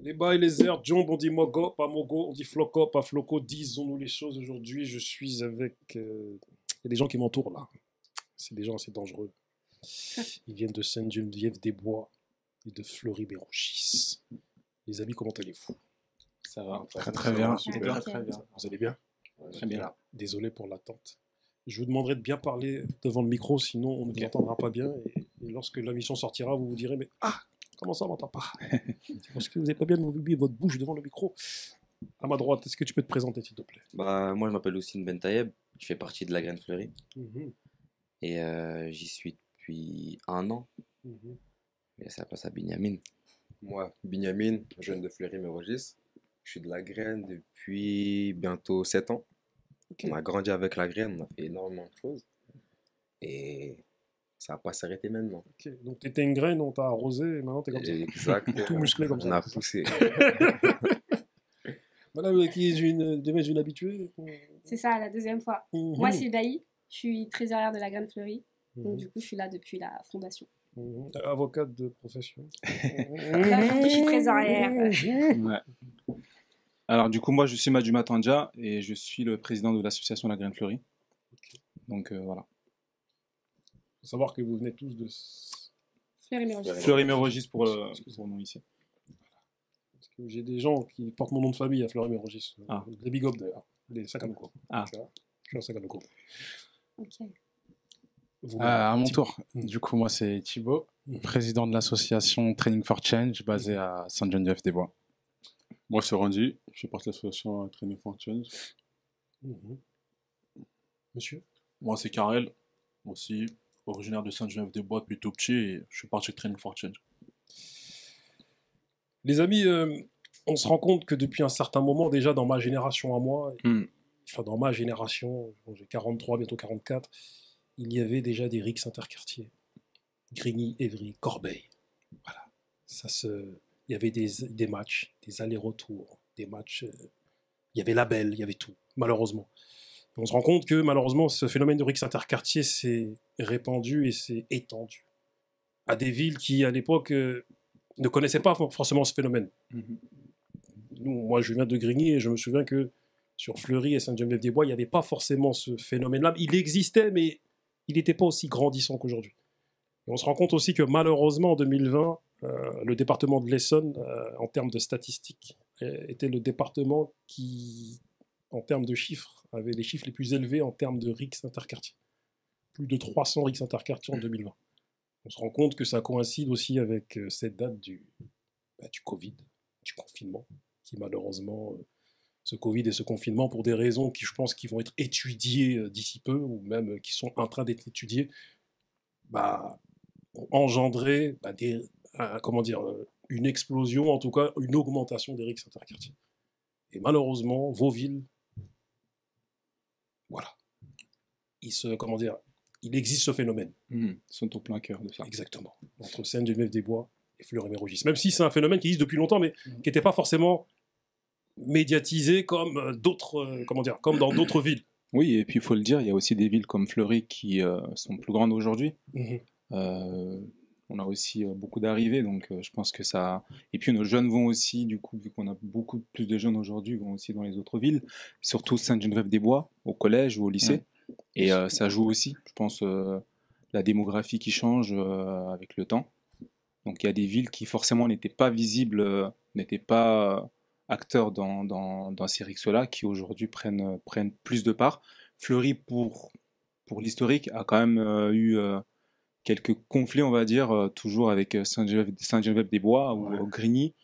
Les bas et les airs, Jump, on dit Mogo, pas Mogo, on dit Floco, pas Floco, disons-nous les choses aujourd'hui. Je suis avec. Il y a des gens qui m'entourent là. C'est des gens assez dangereux. Ils viennent de Sainte-Geneviève-des-Bois et de Fleury-Mérogis. Les amis, comment allez-vous? Ça va, Très très bien. super. Très très bien. Vous allez bien? Très bien. Désolé pour l'attente. Je vous demanderai de bien parler devant le micro, sinon on ne vous entendra pas bien. Et lorsque la mission sortira, vous vous direz, mais comment ça on m'entend pas? Parce que vous n'avez pas bien oublié votre bouche devant le micro. À ma droite, est-ce que tu peux te présenter, s'il te plaît? Bah, moi, je m'appelle Houssine Bentayeb, je fais partie de la Graine Fleurie Mhm, et j'y suis depuis 1 an. mhm. Et ça passe à Binyamin. Moi, Binyamin, jeune de Fleury-Mérogis. Je suis de la graine depuis bientôt 7 ans. Ok. On a grandi avec la graine, on a fait énormément de choses. Et ça va pas s'arrêter maintenant. Ok. Donc tu étais une graine, on t'a arrosé, et maintenant t'es comme ça. Exactement. Tout musclé comme On ça. a poussé. Madame qui est une habituée. C'est ça, la deuxième fois. Mhm, Moi, c'est Daï. Je suis trésorière de la Graine Fleurie. Donc, mhm, du coup, je suis là depuis la fondation. mhm. Avocate de profession. Là, aujourd'hui, je suis trésorière. Ouais. Alors, du coup, moi, je suis Madjuma Tandja et je suis le président de l'association La Graine Fleurie. Donc, voilà. Faut savoir que vous venez tous de. Fleury-Mérogis. Fleury-Mérogis pour nous ici. Parce que j'ai des gens qui portent mon nom de famille à Fleury-Mérogis. Ah. Des big up d'ailleurs. Des Sakanoko. Ah. Tu vois, je suis un Sakanoko. Ok. Vous, À mon Thibaut. tour. Du coup, moi, c'est Thibaut, Mhm. président de l'association Training for Change, basée à Sainte-Geneviève-des-Bois. Moi, c'est Randy, je fais partie de l'association Training for Change. Mhm. Monsieur? Moi, c'est Karel, aussi originaire de Sainte-Geneviève-des-Bois depuis tout petit, et je suis parti de Training for Change. Les amis, on se rend compte que depuis un certain moment, déjà dans ma génération à moi, enfin dans ma génération, bon, j'ai 43, bientôt 44, il y avait déjà des rixes interquartiers. Grigny, Évry, Corbeil. Voilà. Il y avait des matchs, des allers-retours, des matchs. Il y avait la belle, il y avait tout, malheureusement. Et on se rend compte que malheureusement, ce phénomène de rixes interquartiers s'est répandu et s'est étendu à des villes qui, à l'époque, ne connaissaient pas forcément ce phénomène. Moi, je viens de Grigny et je me souviens que sur Fleury et Sainte-Geneviève-des-Bois, il n'y avait pas forcément ce phénomène-là. Il existait, mais il n'était pas aussi grandissant qu'aujourd'hui. Et on se rend compte aussi que malheureusement, en 2020, le département de l'Essonne, en termes de statistiques, était le département qui, en termes de chiffres, avait les chiffres les plus élevés en termes de rixes interquartiers. Plus de 300 rixes interquartiers en 2020. On se rend compte que ça coïncide aussi avec cette date du Covid, du confinement, qui malheureusement, ce Covid et ce confinement, pour des raisons qui, je pense, qui vont être étudiées d'ici peu, ou même qui sont en train d'être étudiées, ont engendré une explosion, en tout cas une augmentation des rixes interquartiers. Et malheureusement, vos villes, voilà, il existe ce phénomène. Ils sont au plein cœur de ça. Exactement. Entre Sainte-Geneviève-des-Bois et Fleury-Mérogis. Même si c'est un phénomène qui existe depuis longtemps, mais qui n'était pas forcément médiatisé comme comme dans d'autres villes. Oui, et puis il faut le dire, il y a aussi des villes comme Fleury qui sont plus grandes aujourd'hui. On a aussi beaucoup d'arrivées, donc je pense que ça... Et puis nos jeunes vont aussi, du coup, vu qu'on a beaucoup plus de jeunes aujourd'hui, vont aussi dans les autres villes, surtout Sainte-Geneviève-des-Bois, au collège ou au lycée. Et ça joue aussi, je pense, la démographie qui change avec le temps. Donc il y a des villes qui forcément n'étaient pas visibles, n'étaient pas acteurs dans ces rixes-là, qui aujourd'hui prennent plus de part. Fleury, pour l'historique, a quand même eu quelques conflits, on va dire, toujours avec Sainte-Geneviève-des-Bois ou Grigny.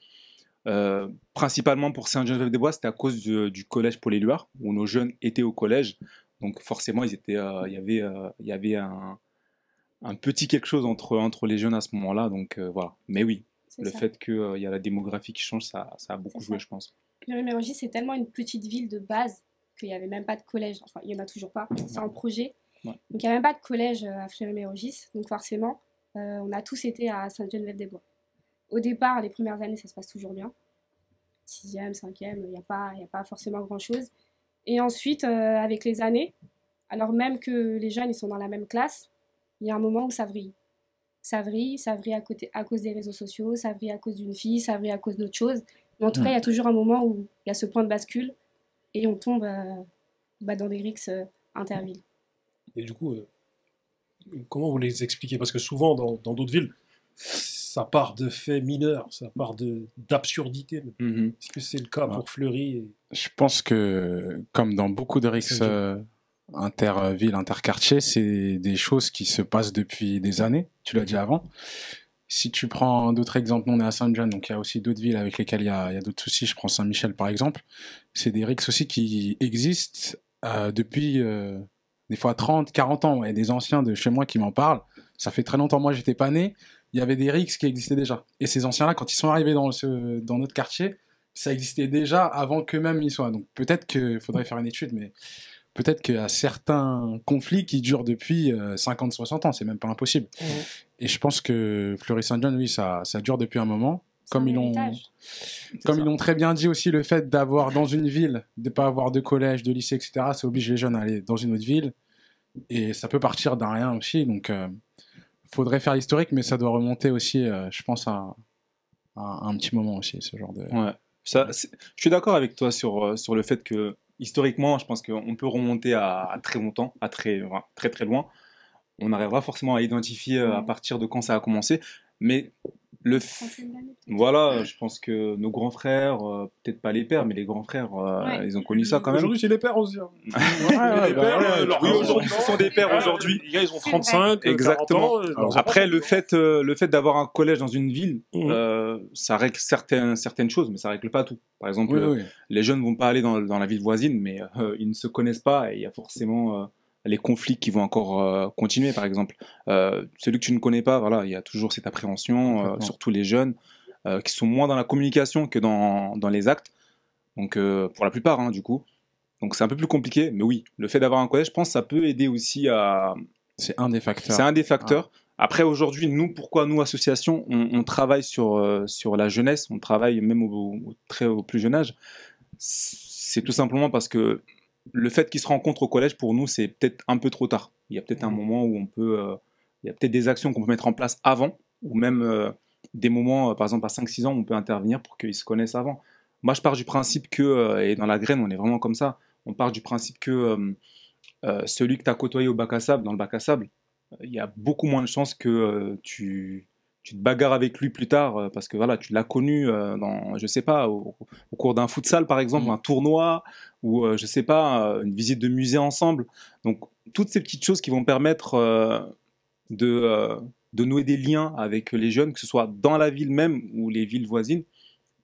Principalement pour Sainte-Geneviève-des-Bois, c'était à cause du collège Paul Éluard, où nos jeunes étaient au collège. Donc forcément, il y avait un petit quelque chose entre les jeunes à ce moment-là. Donc voilà. Mais oui, le fait qu'il y a la démographie qui change, ça a beaucoup joué, je pense. Fleury-Mérogis, c'est tellement une petite ville de base qu'il n'y avait même pas de collège. Enfin, il n'y en a toujours pas. C'est en projet. Ouais. Donc, il n'y a même pas de collège à Fleury-Mérogis. Donc, forcément, on a tous été à Sainte-Geneviève-des-Bois. Au départ, les premières années, ça se passe toujours bien. 6e, 5e, il n'y a pas forcément grand-chose. Et ensuite, avec les années, alors même que les jeunes ils sont dans la même classe, il y a un moment où ça vrille. Ça vrille à cause des réseaux sociaux, ça vrille à cause d'une fille, ça vrille à cause d'autre chose. Mais en tout cas, il y a toujours un moment où il y a ce point de bascule et on tombe dans des rixes intervilles. Et du coup, comment vous les expliquez? Parce que souvent, dans d'autres villes, ça part de faits mineurs, ça part d'absurdité. Est-ce que c'est le cas pour Fleury Je pense que, comme dans beaucoup de rixes inter-villes, inter-quartiers, c'est des choses qui se passent depuis des années, tu l'as dit avant. Si tu prends d'autres exemples, nous on est à Saint-Jean, donc il y a aussi d'autres villes avec lesquelles il y a d'autres soucis. Je prends Saint-Michel par exemple. C'est des rixes aussi qui existent depuis des fois 30, 40 ans. Il y a des anciens de chez moi qui m'en parlent. Ça fait très longtemps, moi j'étais pas né. Il y avait des rixes qui existaient déjà. Et ces anciens-là, quand ils sont arrivés dans notre quartier, ça existait déjà avant qu'eux-mêmes y soient. Donc peut-être qu'il faudrait faire une étude, mais peut-être qu'il y a certains conflits qui durent depuis 50, 60 ans. C'est même pas impossible. Et je pense que Fleury-Saint-Jean, oui, ça dure depuis un moment. Comme ils l'ont très bien dit aussi, le fait d'avoir dans une ville, de ne pas avoir de collège, de lycée, etc., ça oblige les jeunes à aller dans une autre ville. Et ça peut partir d'un rien aussi. Donc, faudrait faire l'historique, mais ça doit remonter aussi, je pense, à un petit moment aussi, ce genre de... Ouais. Je suis d'accord avec toi sur le fait que, historiquement, je pense qu'on peut remonter à très longtemps, à très loin. On n'arrivera forcément à identifier à partir de quand ça a commencé. Mais voilà, je pense que nos grands frères, peut-être pas les pères, mais les grands frères, ils ont connu ça quand même. Aujourd'hui, c'est les pères aussi. Les pères, oui, aujourd'hui, ce sont des pères aujourd'hui. Les gars, ils ont 35, exactement. 40 ans. Après, le fait d'avoir un collège dans une ville, ça règle certaines choses, mais ça règle pas tout. Par exemple, les jeunes vont pas aller dans la ville voisine, mais ils ne se connaissent pas et il y a forcément les conflits qui vont encore continuer, par exemple. Celui que tu ne connais pas, voilà, il y a toujours cette appréhension, surtout les jeunes, qui sont moins dans la communication que dans les actes. Donc, pour la plupart, hein, du coup. Donc, c'est un peu plus compliqué. Mais oui, le fait d'avoir un collège, je pense, ça peut aider aussi à... C'est un des facteurs. C'est un des facteurs. Après, aujourd'hui, pourquoi nous, association, on travaille sur la jeunesse, on travaille même au plus jeune âge. C'est tout simplement parce que le fait qu'ils se rencontrent au collège, pour nous, c'est peut-être un peu trop tard. Il y a peut-être un moment où il y a peut-être des actions qu'on peut mettre en place avant, ou même des moments, par exemple à 5-6 ans, où on peut intervenir pour qu'ils se connaissent avant. Moi, je pars du principe que, et dans la graine, on est vraiment comme ça, on part du principe que celui que tu as côtoyé au bac à sable, dans le bac à sable, il y a beaucoup moins de chances que tu te bagarres avec lui plus tard parce que voilà, tu l'as connu je sais pas, au cours d'un futsal par exemple, un tournoi ou je sais pas, une visite de musée ensemble. Donc toutes ces petites choses qui vont permettre de nouer des liens avec les jeunes, que ce soit dans la ville même ou les villes voisines,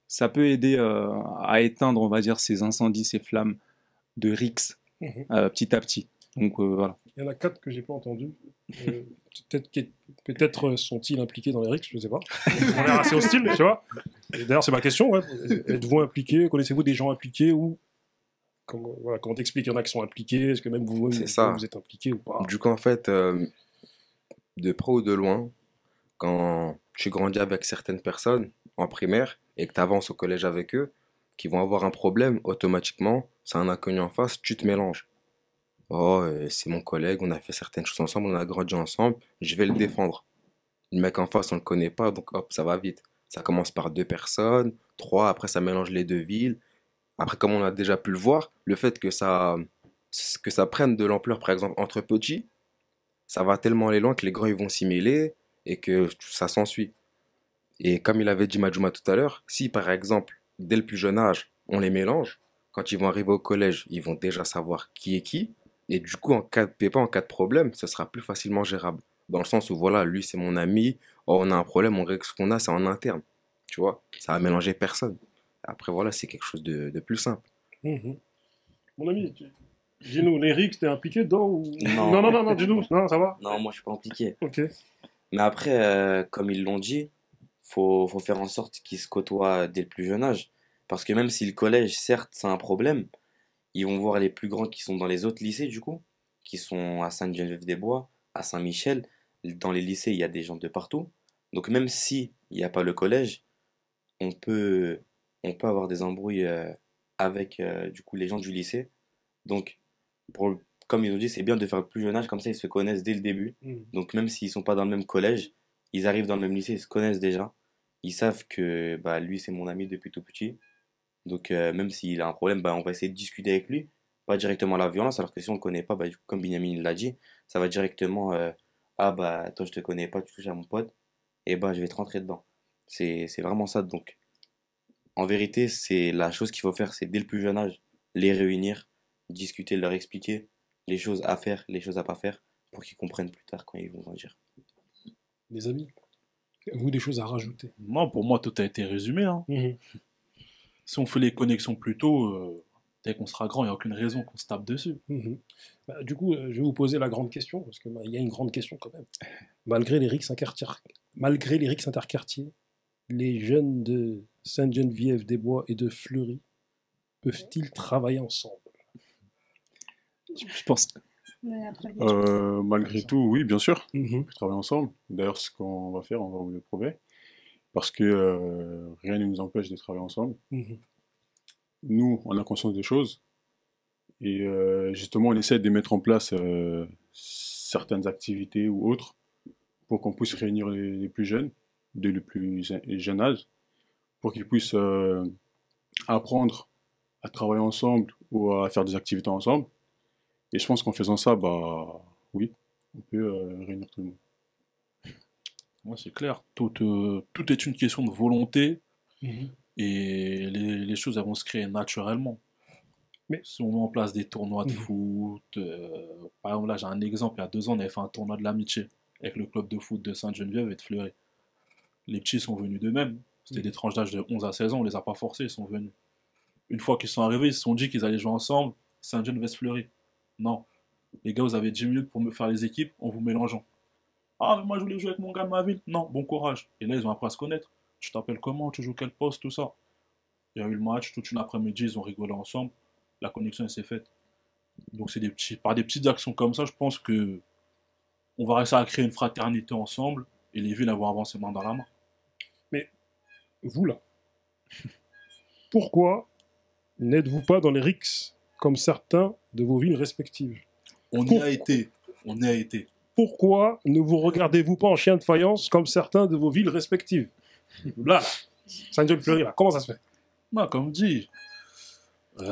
ça peut aider à éteindre, on va dire, ces incendies, ces flammes de rixes petit à petit. Donc voilà. Il y en a 4 que j'ai pas entendus. Peut-être sont-ils impliqués dans les rixes, je ne sais pas. On a l'air assez hostile, tu vois. Et d'ailleurs, c'est ma question. Ouais. Êtes-vous impliqué? Connaissez-vous des gens impliqués ou comment t'expliques? Il y en a qui sont impliqués. Est-ce que même vous êtes impliqué ou pas? Du coup, en fait, de près ou de loin, quand tu grandis avec certaines personnes en primaire et que tu avances au collège avec eux, qui vont avoir un problème, automatiquement, c'est un inconnu en face, tu te mélanges. Oh, c'est mon collègue, on a fait certaines choses ensemble, on a grandi ensemble, je vais le défendre. Le mec en face, on le connaît pas, donc hop, ça va vite. Ça commence par 2 personnes, 3, après ça mélange les 2 villes. Après, comme on a déjà pu le voir, le fait que ça prenne de l'ampleur, par exemple, entre petits, ça va tellement aller loin que les grands ils vont s'y mêler et que ça s'ensuit. Et comme il avait dit Majouma tout à l'heure, si par exemple, dès le plus jeune âge, on les mélange, quand ils vont arriver au collège, ils vont déjà savoir qui est qui. Et du coup, en cas de pépin, en cas de problème, ce sera plus facilement gérable. Dans le sens où, voilà, lui c'est mon ami, oh, on a un problème, on règle ce qu'on a, c'est en interne. Tu vois, ça va mélanger personne. Après, voilà, c'est quelque chose de plus simple. Mon ami, dis-nous, les rixes, t'es impliqué dedans ou... Non, dis-nous, non, ça va? Non, moi je suis pas impliqué. Ok. Mais après, comme ils l'ont dit, faut faire en sorte qu'ils se côtoient dès le plus jeune âge. Parce que même si le collège, certes, c'est un problème, ils vont voir les plus grands qui sont dans les autres lycées, du coup, qui sont à Sainte-Geneviève-des-Bois, à Saint-Michel. Dans les lycées, il y a des gens de partout. Donc même si il n'y a pas le collège, on peut avoir des embrouilles avec du coup les gens du lycée. Donc, comme ils ont dit, c'est bien de faire le plus jeune âge, comme ça ils se connaissent dès le début. Donc même s'ils sont pas dans le même collège, ils arrivent dans le même lycée, ils se connaissent déjà. Ils savent que bah, lui, c'est mon ami depuis tout petit. Donc, même s'il a un problème, bah, on va essayer de discuter avec lui. Pas directement la violence, alors que si on le connaît pas, bah, du coup, comme Benjamin l'a dit, ça va directement ah bah, toi, je te connais pas, tu touches à mon pote, et bah, je vais te rentrer dedans. C'est vraiment ça. Donc, en vérité, c'est la chose qu'il faut faire, c'est dès le plus jeune âge, les réunir, discuter, leur expliquer les choses à faire, les choses à pas faire, pour qu'ils comprennent plus tard quand ils vont grandir. Les amis, avez-vous des choses à rajouter? Non, pour moi, tout a été résumé. Hein. Si on fait les connexions plus tôt, dès qu'on sera grand, il n'y a aucune raison qu'on se tape dessus. Bah, du coup, je vais vous poser la grande question, parce qu'il y a une grande question quand même. Malgré les rixes interquartiers, les jeunes de Sainte-Geneviève-des-Bois et de Fleury peuvent-ils travailler ensemble? Je pense. Malgré tout, oui, bien sûr. On peut travailler ensemble. D'ailleurs, ce qu'on va faire, on va vous le prouver. Parce que rien ne nous empêche de travailler ensemble. Nous, on a conscience des choses. Et justement, on essaie de mettre en place certaines activités ou autres pour qu'on puisse réunir les plus jeunes, dès le plus jeune âge, pour qu'ils puissent apprendre à travailler ensemble ou à faire des activités ensemble. Et je pense qu'en faisant ça, bah oui, on peut réunir tout le monde. Ouais, c'est clair. Tout est une question de volonté et les choses elles vont se créer naturellement. Mais si on met en place des tournois de foot, par exemple là j'ai un exemple, il y a 2 ans on avait fait un tournoi de l'amitié avec le club de foot de Sainte-Geneviève et de Fleury. Les petits sont venus d'eux-mêmes, c'était des tranches d'âge de 11 à 16 ans, on les a pas forcés, ils sont venus. Une fois qu'ils sont arrivés, ils se sont dit qu'ils allaient jouer ensemble, Sainte-Geneviève-Fleury. Non, les gars vous avez 10 minutes pour me faire les équipes en vous mélangeant. Ah, mais moi je voulais jouer avec mon gars de ma ville. Non, bon courage. Et là, ils ont appris à se connaître. Tu t'appelles comment? Tu joues quel poste? Tout ça. Il y a eu le match, toute une après-midi, ils ont rigolé ensemble. La connexion, elle s'est faite. Donc, c'est par des petites actions comme ça, je pense que on va réussir à créer une fraternité ensemble et les villes vont avancer main dans la main. Mais, vous là, pourquoi n'êtes-vous pas dans les RICS comme certains de vos villes respectives? On y a été. On y a été. Pourquoi ne vous regardez-vous pas en chien de faïence comme certains de vos villes respectives? Là, Sainte-Geneviève-Fleury, là, comment ça se fait? Non, comme dit, on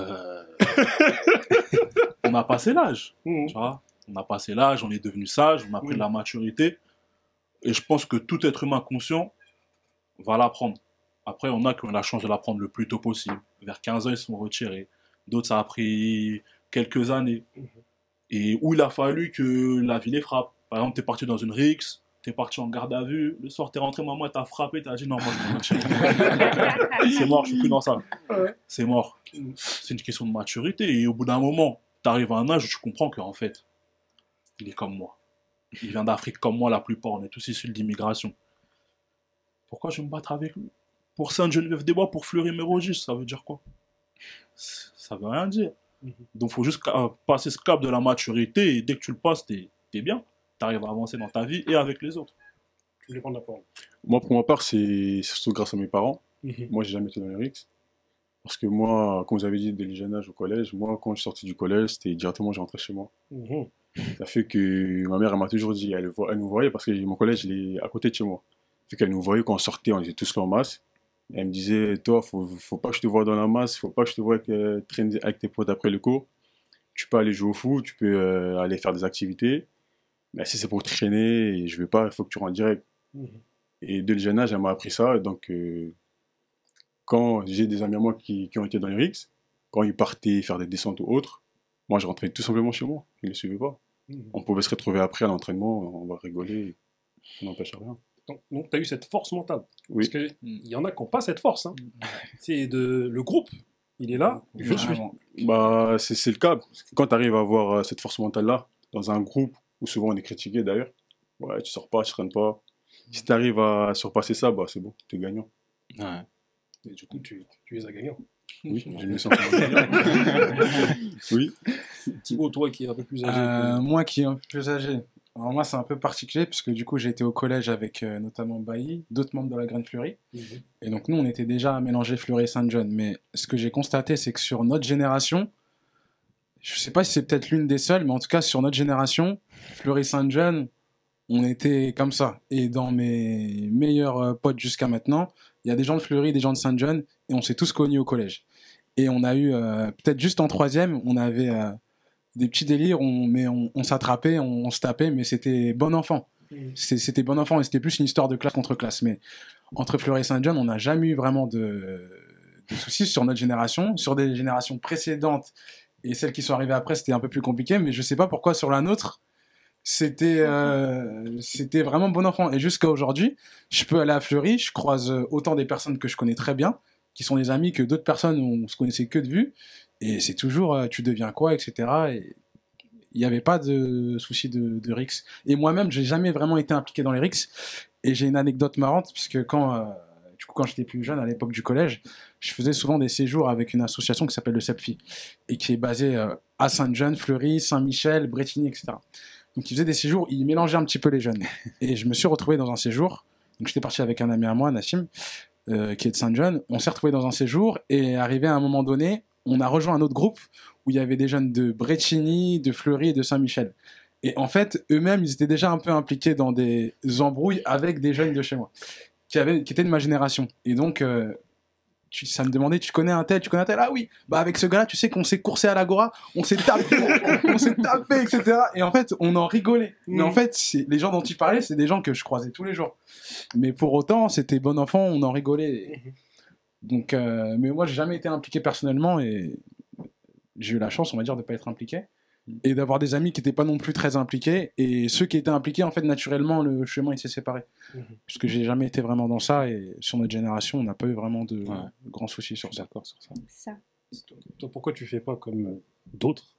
a passé l'âge. Tu vois, on a passé l'âge, on est devenu sage, on a pris de la maturité. Et je pense que tout être humain conscient va l'apprendre. Après, on a qui ont la chance de l'apprendre le plus tôt possible. Vers 15 ans, ils sont retirés. D'autres, ça a pris quelques années. Et où il a fallu que la vie les frappe. Par exemple, t'es parti dans une rixe, t'es parti en garde à vue, le soir t'es rentré, maman t'a frappé, t'as dit non, moi je me retire. C'est mort, je suis plus dans ça. C'est mort. C'est une question de maturité. Et au bout d'un moment, t'arrives à un âge où tu comprends qu'en fait, il est comme moi. Il vient d'Afrique comme moi, la plupart, on est tous issus d'immigration. Pourquoi je vais me battre avec lui? Pour Sainte-Geneviève-des-Bois, pour Fleury-Mérogis, ça veut dire quoi? Ça veut rien dire. Donc, il faut juste passer ce cap de la maturité et dès que tu le passes, t'es bien. Tu arrives à avancer dans ta vie et avec les autres. Tu voulais prendre la parole? Moi, pour ma part, c'est surtout grâce à mes parents. Moi, j'ai jamais été dans les RICS. Parce que moi, comme vous avez dit, dès le jeune âge au collège, moi, quand je suis sorti du collège, c'était directement, je rentrais chez moi. Ça fait que ma mère, elle m'a toujours dit, elle nous voyait parce que mon collège, il est à côté de chez moi. Ça fait qu'elle nous voyait quand on sortait, on était tous là en masse. Elle me disait, toi, faut pas que je te voie dans la masse, faut pas que je te voie traîner avec tes potes après le cours. Tu peux aller jouer au foot, tu peux aller faire des activités. Mais si c'est pour traîner, je veux pas, il faut que tu rentres direct. Et dès le jeune âge, elle m'a appris ça. Donc, quand j'ai des amis à moi qui ont été dans les RICS, quand ils partaient faire des descentes ou autres, moi, je rentrais tout simplement chez moi. Ils ne les suivaient pas. On pouvait se retrouver après à l'entraînement, on va rigoler, ça n'empêche rien. Donc tu as eu cette force mentale. Oui. Parce qu'il y en a qui n'ont pas cette force. Hein. C'est le groupe, il est là, je suis. Bah, c'est le cas. Quand tu arrives à avoir cette force mentale-là, dans un groupe où souvent on est critiqué d'ailleurs, ouais, tu sors pas, tu traînes pas. Si tu arrives à surpasser ça, bah, c'est bon, tu es gagnant. Ouais. Et du coup, tu es un gagnant. Oui, je me sens gagnant. Oui. Thibaut, toi qui es un peu plus âgé. Moi qui est un peu plus âgé. Alors moi, c'est un peu particulier, parce que du coup, j'ai été au collège avec notamment Bailly, d'autres membres de la Graine Fleury. Et donc, nous, on était déjà à mélanger Fleury et Sainte-Jeanne. Mais ce que j'ai constaté, c'est que sur notre génération, je sais pas si c'est peut-être l'une des seules, mais en tout cas, sur notre génération, Fleury et Sainte-Jeanne, on était comme ça. Et dans mes meilleurs potes jusqu'à maintenant, il y a des gens de Fleury, des gens de Saint-John, et on s'est tous connus au collège. Et on a eu, peut-être juste en troisième, on avait des petits délires, on s'attrapait, on se tapait, mais c'était bon enfant. C'était bon enfant, et c'était plus une histoire de classe contre classe. Mais entre Fleury et Saint-John, on n'a jamais eu vraiment de soucis sur notre génération. Sur des générations précédentes et celles qui sont arrivées après, c'était un peu plus compliqué, mais je sais pas pourquoi sur la nôtre, c'était vraiment bon enfant. Et jusqu'à aujourd'hui, je peux aller à Fleury, je croise autant des personnes que je connais très bien, qui sont des amis, que d'autres personnes on se connaissait que de vue, et c'est toujours tu deviens quoi, etc. Et il n'y avait pas de souci de RICS. Et moi-même, j'ai jamais vraiment été impliqué dans les RICS. Et j'ai une anecdote marrante, puisque quand j'étais plus jeune, à l'époque du collège, je faisais souvent des séjours avec une association qui s'appelle le CEPFI, et qui est basée à Saint-Jean, Fleury, Saint-Michel, Brétigny, etc. Donc ils faisaient des séjours, ils mélangeaient un petit peu les jeunes. Et je me suis retrouvé dans un séjour, donc j'étais parti avec un ami à moi, Nassim, qui est de Saint-Jean. On s'est retrouvé dans un séjour, et arrivé à un moment donné, on a rejoint un autre groupe où il y avait des jeunes de Brétigny, de Fleury et de Saint-Michel. Et en fait, eux-mêmes, ils étaient déjà un peu impliqués dans des embrouilles avec des jeunes de chez moi, qui étaient de ma génération. Et donc, ça me demandait, tu connais un tel, ah oui, bah avec ce gars-là, tu sais qu'on s'est coursé à l'Agora, on s'est tapé, etc. Et en fait, on en rigolait. Mais en fait, les gens dont tu parlais, c'est des gens que je croisais tous les jours. Mais pour autant, c'était bon enfant, on en rigolait. Donc, mais moi, j'ai jamais été impliqué personnellement, et j'ai eu la chance, on va dire, de pas être impliqué. Et d'avoir des amis qui n'étaient pas non plus très impliqués, et ceux qui étaient impliqués, en fait, naturellement, le chemin il s'est séparé. Parce que j'ai jamais été vraiment dans ça, et sur notre génération, on n'a pas eu vraiment de grands soucis sur ça. D'accord, sur ça. Toi, pourquoi tu fais pas comme d'autres,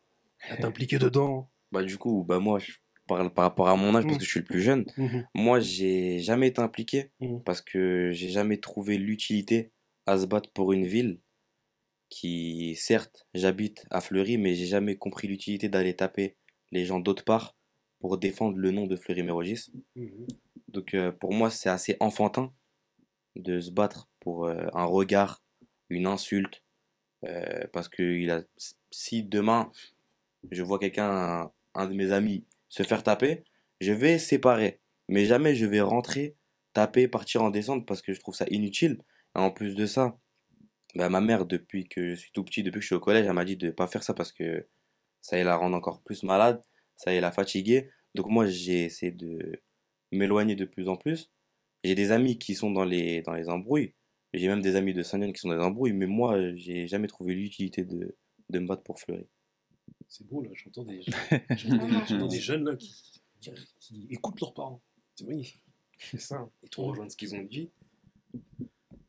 à t'impliquer dedans? Bah du coup, moi, par rapport à mon âge, parce que je suis le plus jeune, moi, j'ai jamais été impliqué, parce que j'ai jamais trouvé l'utilité à se battre pour une ville qui, certes, j'habite à Fleury, mais j'ai jamais compris l'utilité d'aller taper les gens d'autre part pour défendre le nom de Fleury-Mérogis. Donc pour moi, c'est assez enfantin de se battre pour un regard, une insulte, parce que si demain je vois quelqu'un, un de mes amis, se faire taper, je vais séparer, mais jamais je vais rentrer, taper, partir en descente, parce que je trouve ça inutile. Et en plus de ça, ma mère, depuis que je suis tout petit, depuis que je suis au collège, elle m'a dit de ne pas faire ça parce que ça allait la rendre encore plus malade, ça allait la fatiguer. Donc moi, j'ai essayé de m'éloigner de plus en plus. J'ai des amis qui sont dans les embrouilles. J'ai même des amis de Saint-Denis qui sont dans les embrouilles, mais moi, j'ai jamais trouvé l'utilité de me battre pour Fleury. C'est beau, là, j'entends des jeunes là, qui écoutent leurs parents. C'est magnifique. C'est ça. Et pour rejoindre ce qu'ils ont dit,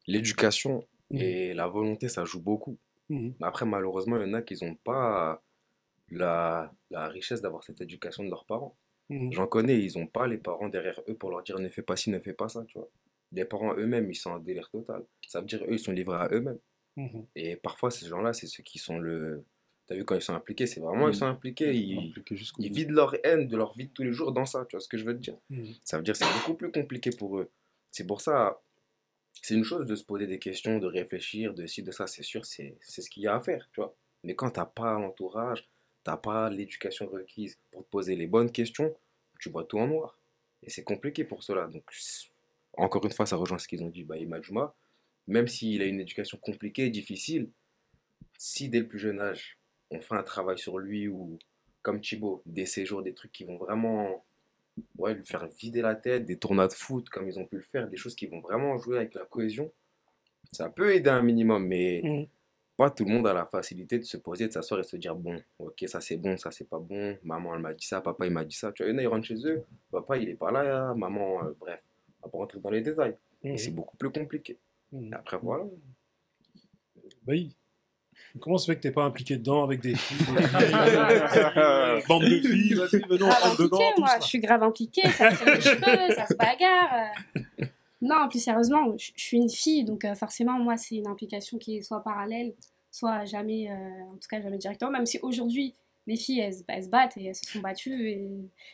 l'éducation et la volonté, ça joue beaucoup. Mais après, malheureusement, il y en a qui n'ont pas la richesse d'avoir cette éducation de leurs parents. J'en connais, ils n'ont pas les parents derrière eux pour leur dire ne fais pas ci, ne fais pas ça, tu vois. Les parents eux-mêmes, ils sont en délire total. Ça veut dire eux, ils sont livrés à eux-mêmes. Et parfois, ces gens-là, c'est ceux qui sont le... T'as vu, quand ils sont impliqués, c'est vraiment ils sont impliqués. Ils vident leur haine de leur vie de tous les jours dans ça, tu vois ce que je veux te dire. Ça veut dire que c'est beaucoup plus compliqué pour eux. C'est pour ça, c'est une chose de se poser des questions, de réfléchir, de ci, de ça, c'est sûr, c'est ce qu'il y a à faire, tu vois. Mais quand t'as pas l'entourage, t'as pas l'éducation requise pour te poser les bonnes questions, tu vois tout en noir. Et c'est compliqué pour cela. Donc, encore une fois, ça rejoint ce qu'ils ont dit, Imad Juma. Même s'il a une éducation compliquée, difficile, si dès le plus jeune âge, on fait un travail sur lui ou, comme Thibaut, des séjours, des trucs qui vont vraiment lui faire vider la tête, des tournois de foot comme ils ont pu le faire, des choses qui vont vraiment jouer avec la cohésion, ça peut aider un minimum, mais pas tout le monde a la facilité de se poser, de s'asseoir et de se dire bon, ok, ça c'est bon, ça c'est pas bon, maman elle m'a dit ça, papa il m'a dit ça. Tu vois, il y en a, ils rentrent chez eux, papa il est pas là, maman, bref, on va pas rentrer dans les détails. Et c'est beaucoup plus compliqué. Et après voilà. Oui. Comment ça fait que t'es pas impliqué dedans avec des filles, bande de filles, vas-y, venons, rentre dedans. Moi, je suis grave impliquée, ça se fait les cheveux, ça se bagarre. Non, plus sérieusement, je suis une fille, donc forcément, moi, c'est une implication qui est soit parallèle, soit jamais, en tout cas, jamais directement, même si aujourd'hui, les filles, elles se battent et elles se sont battues et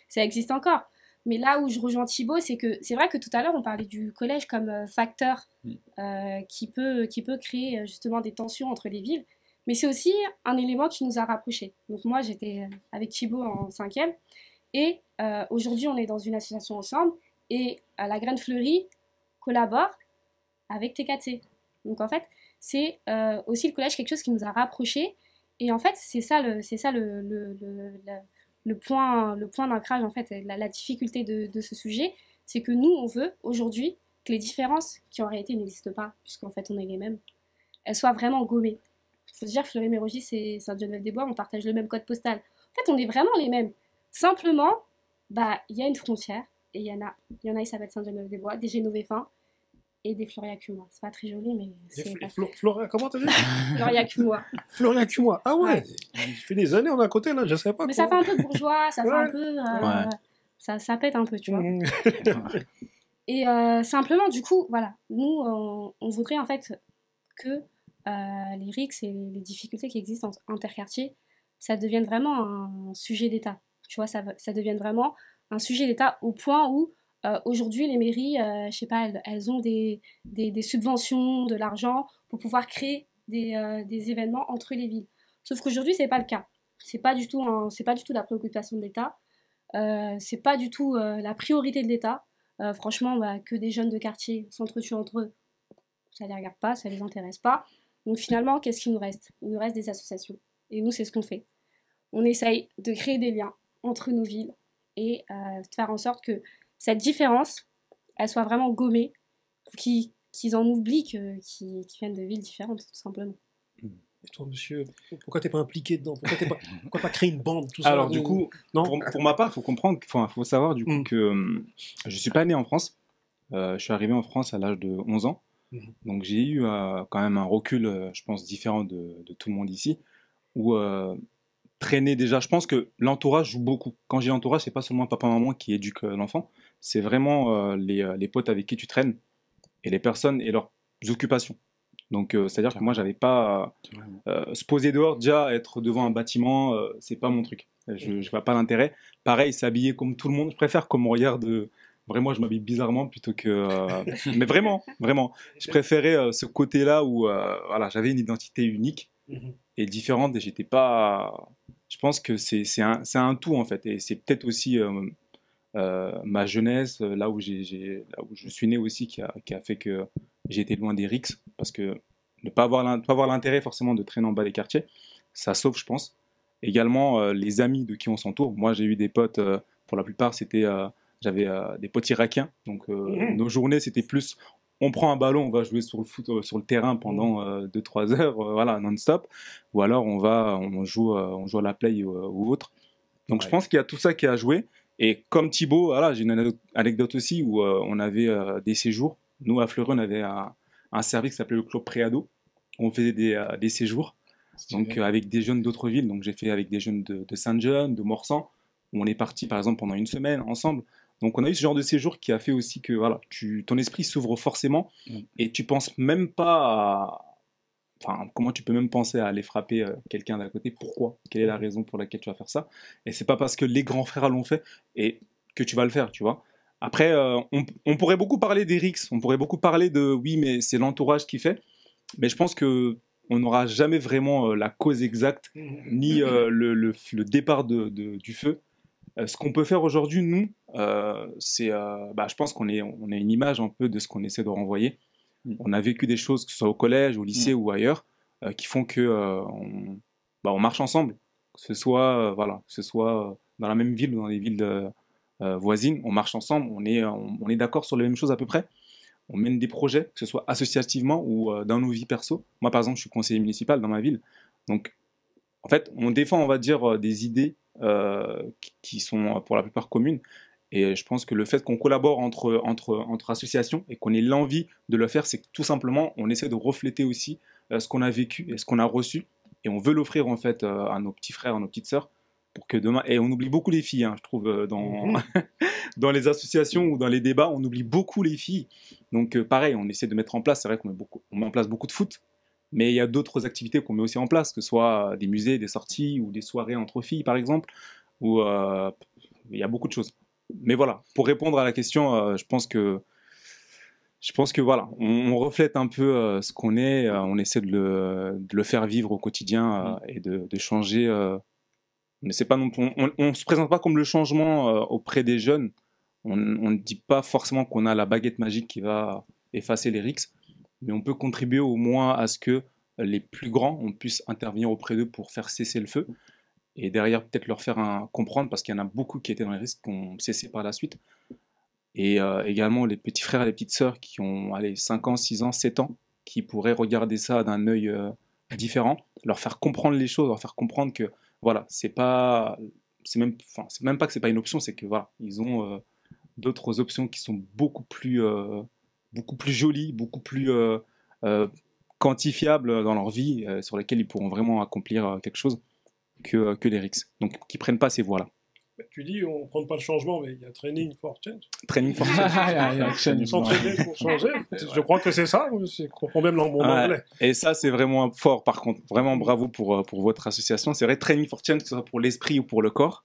ça existe encore. Mais là où je rejoins Thibaut, c'est que c'est vrai que tout à l'heure, on parlait du collège comme facteur qui peut créer justement des tensions entre les villes. Mais c'est aussi un élément qui nous a rapprochés. Donc moi, j'étais avec Thibaut en 5e. Et aujourd'hui, on est dans une association ensemble et la Graine Fleurie collabore avec TKT. Donc en fait, c'est aussi le collège quelque chose qui nous a rapprochés. Et en fait, c'est ça le point d'ancrage, en fait, la difficulté de ce sujet, c'est que nous, on veut aujourd'hui que les différences qui en réalité n'existent pas, puisqu'en fait on est les mêmes, elles soient vraiment gommées. Il faut se dire, Fleury-Mérogis et Sainte-Geneviève-des-Bois, on partage le même code postal. En fait, on est vraiment les mêmes. Simplement, bah, il y a une frontière, et il y en a, ils s'appellent Sainte-Geneviève-des-bois, des Génovéfins et des Floria-Cumois. C'est pas très joli, mais c'est... Floria, comment t'as dit? Floria-Cumois. Floria-Cumois. Ah ouais, ça fait des années, on est à côté, là, je sais pas. Mais ça fait un peu bourgeois, ça fait un peu... ça pète un peu, tu vois. Et simplement, du coup, voilà, nous, on voudrait en fait que les rixes et les difficultés qui existent en interquartier, ça devienne vraiment un sujet d'État. Tu vois, ça devienne vraiment un sujet d'État au point où aujourd'hui, les mairies, je sais pas, elles ont des subventions, de l'argent pour pouvoir créer des événements entre les villes. Sauf qu'aujourd'hui, c'est pas le cas. C'est pas du tout la préoccupation de l'État. C'est pas du tout la priorité de l'État. Franchement, bah, que des jeunes de quartier s'entretuent entre eux, ça les regarde pas, ça les intéresse pas. Donc finalement, qu'est-ce qu'il nous reste? Il nous reste des associations. Et nous, c'est ce qu'on fait. On essaye de créer des liens entre nos villes et de faire en sorte que cette différence, elle soit vraiment gommée, qu'ils en oublient qu'ils viennent de villes différentes, tout simplement. Et toi, monsieur, pourquoi t'es pas impliqué dedans? Pourquoi pas créer une bande, tout ça? Alors, du coup, pour ma part, il faut comprendre, faut savoir du coup que je suis pas né en France. Je suis arrivé en France à l'âge de 11 ans. Donc, j'ai eu quand même un recul, je pense, différent de tout le monde ici. Où traîner déjà, je pense que l'entourage joue beaucoup. Quand j'ai l'entourage, c'est pas seulement papa-maman qui éduque l'enfant, c'est vraiment les potes avec qui tu traînes et les personnes et leurs occupations. Donc, c'est-à-dire que moi, j'avais pas se poser dehors, déjà être devant un bâtiment, c'est pas mon truc. Je vois pas l'intérêt. Pareil, s'habiller comme tout le monde. Je préfère qu'on me regarde. Vraiment, je m'habille bizarrement plutôt que. Mais vraiment. Je préférais ce côté-là où voilà, j'avais une identité unique et différente. Et j'étais pas. Je pense que c'est un tout en fait. Et c'est peut-être aussi ma jeunesse, là où je suis né aussi, qui a fait que j'ai été loin des rixes, parce que ne pas avoir l'intérêt forcément de traîner en bas des quartiers, ça sauve, je pense. Également, les amis de qui on s'entoure. Moi, j'ai eu des potes, pour la plupart, j'avais des potes irakiens. Donc, nos journées, c'était plus, on prend un ballon, on va jouer sur le terrain pendant 2-3 heures, voilà, non-stop. Ou alors, on joue à la play ou autre. Donc, je pense qu'il y a tout ça qui a joué. Et comme Thibaut, voilà, j'ai une anecdote aussi où on avait des séjours. Nous, à Fleury, on avait un service qui s'appelait le Club Préado. On faisait des séjours, donc avec des jeunes d'autres villes. Donc j'ai fait avec des jeunes de Saint-Jean, de Morsan, où on est parti par exemple pendant une semaine ensemble. Donc on a eu ce genre de séjour qui a fait aussi que voilà, ton esprit s'ouvre forcément et tu penses même pas Enfin, comment tu peux même penser à aller frapper quelqu'un d'à côté? Pourquoi? Quelle est la raison pour laquelle tu vas faire ça? Et c'est pas parce que les grands frères l'ont fait et que tu vas le faire, tu vois. Après, on pourrait beaucoup parler des rixes, on pourrait beaucoup parler de oui, mais c'est l'entourage qui fait. Mais je pense que on n'aura jamais vraiment la cause exacte ni le départ du feu. Ce qu'on peut faire aujourd'hui, nous, c'est, je pense qu'on a une image un peu de ce qu'on essaie de renvoyer. On a vécu des choses, que ce soit au collège, au lycée ou ailleurs, qui font que on marche ensemble. Que ce soit, dans la même ville ou dans les villes voisines, on marche ensemble, on est d'accord sur les mêmes choses à peu près. On mène des projets, que ce soit associativement ou dans nos vies perso. Moi, par exemple, je suis conseiller municipal dans ma ville. Donc, en fait, on défend, on va dire, des idées qui sont pour la plupart communes. Et je pense que le fait qu'on collabore entre associations et qu'on ait l'envie de le faire, c'est que tout simplement, on essaie de refléter aussi ce qu'on a vécu et ce qu'on a reçu. Et on veut l'offrir en fait à nos petits frères, à nos petites sœurs, pour que demain... Et on oublie beaucoup les filles, hein, je trouve, dans les associations ou dans les débats, on oublie beaucoup les filles. Donc pareil, on essaie de mettre en place, c'est vrai qu'on met en place beaucoup de foot, mais il y a d'autres activités qu'on met aussi en place, que ce soit des musées, des sorties ou des soirées entre filles, par exemple, où il y a beaucoup de choses. Mais voilà, pour répondre à la question, je pense que voilà, on reflète un peu ce qu'on est, on essaie de le faire vivre au quotidien et de changer Mais c'est pas non plus, on se présente pas comme le changement auprès des jeunes. On ne dit pas forcément qu'on a la baguette magique qui va effacer les rixes, mais on peut contribuer au moins à ce que les plus grands, on puisse intervenir auprès d'eux pour faire cesser le feu. Et derrière, peut-être leur faire comprendre, parce qu'il y en a beaucoup qui étaient dans les risques, qui ont cessé par la suite. Et également les petits frères et les petites sœurs qui ont 5 ans, 6 ans, 7 ans, qui pourraient regarder ça d'un œil différent, leur faire comprendre les choses, leur faire comprendre que voilà, c'est même pas que c'est pas une option, c'est que voilà, ils ont d'autres options qui sont beaucoup plus jolies, beaucoup plus quantifiables dans leur vie, sur lesquelles ils pourront vraiment accomplir quelque chose que les RICS. Donc, qui prennent pas ces voies-là. Tu dis, on ne prend pas le changement, mais il y a Training for Change. Training for Change. S'entraîner pour changer. Je crois que c'est ça, je comprends même mon anglais. Et ça, c'est vraiment fort, par contre. Vraiment bravo pour votre association. C'est vrai, Training for Change, que ce soit pour l'esprit ou pour le corps,